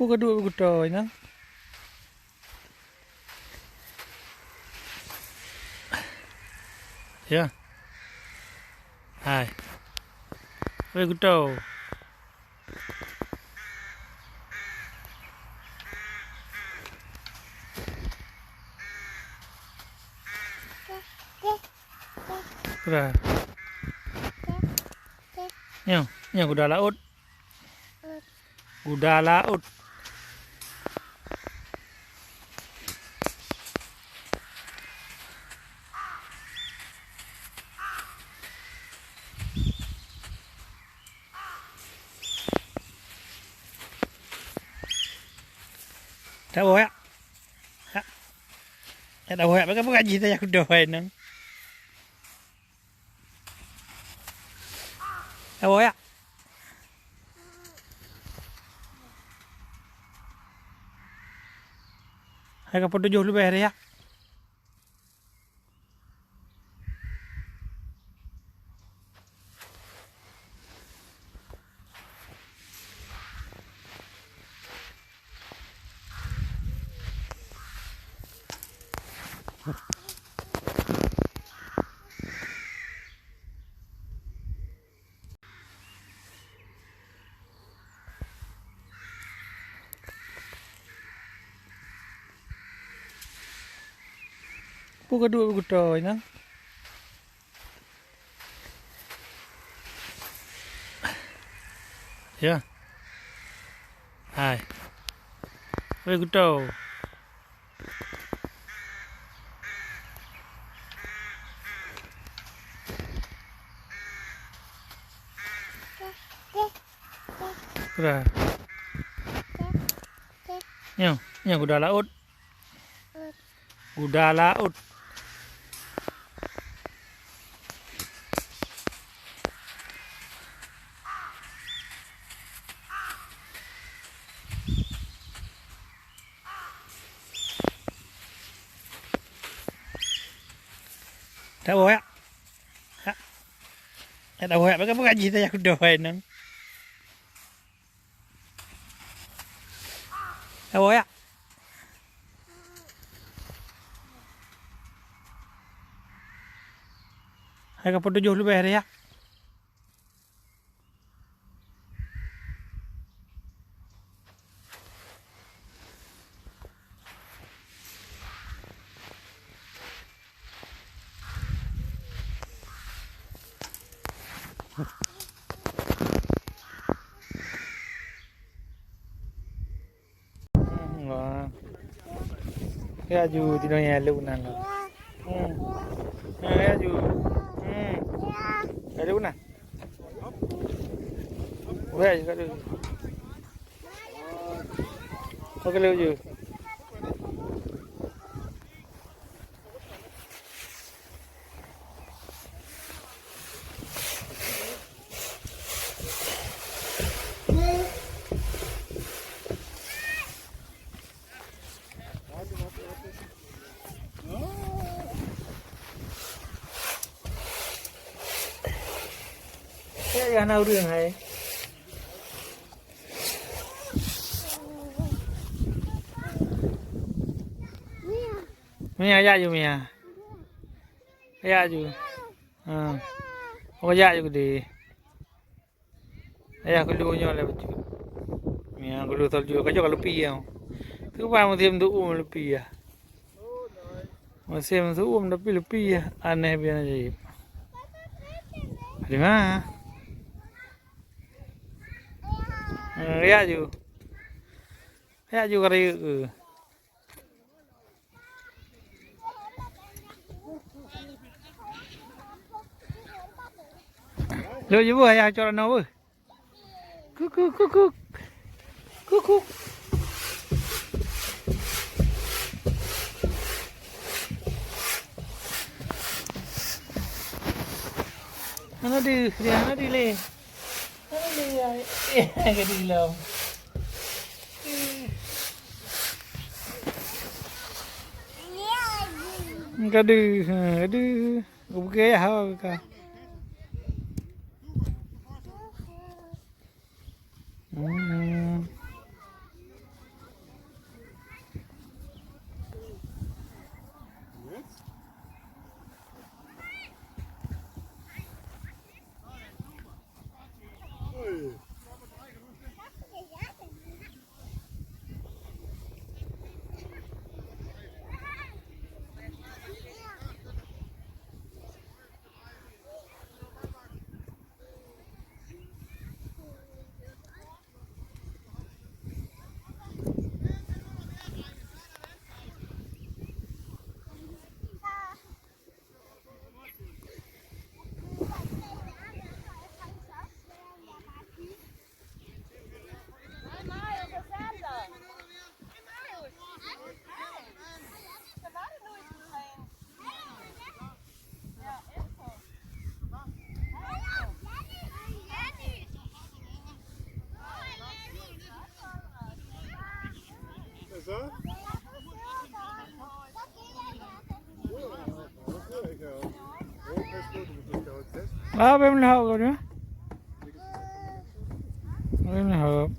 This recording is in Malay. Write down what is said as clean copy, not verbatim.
Buka dua begitu, nang. Ya. Hai. Begitu. Sudah. Yang kuda laut. Kuda laut. Tak boleh. Tak boleh. Bagaimana bukan cerita yang kuda nang. Tak boleh. Hai kapal 7 lebih hari ya. Buka dua begitu, nang. Ya. Hai. Begitu. Sudah. Yang kuda laut. Kuda laut. Tak boleh. Tak boleh. Bagaimana bukan cerita yang kuda nang. Tak boleh. Hai kapal 7 lebih hari ya. Ya ju di dunia lu nang. Ya ju. Ya lu nang. Ya ju kadu. Oke lu ju. Ya nào đường này. Mia ya ju mia. Ya ju. Oh ya ju gede. Ya kelu nyo le baju. Mia kelu tol ju ka jo kalau pi ya. Thứ ba mà thêm đủ là pi à. Mà xem thứ nó pi à. Anh em bên gì. Di mana? Ya ju. Ya ju kari. Lu ju bu ya cho nó bu. Kuk. Kuk. Nó đi lên. Nó đi rồi. Cái đi lâu. Cái đi. Ok hả cả. Ah, beim Haus, oder? Beim Haus.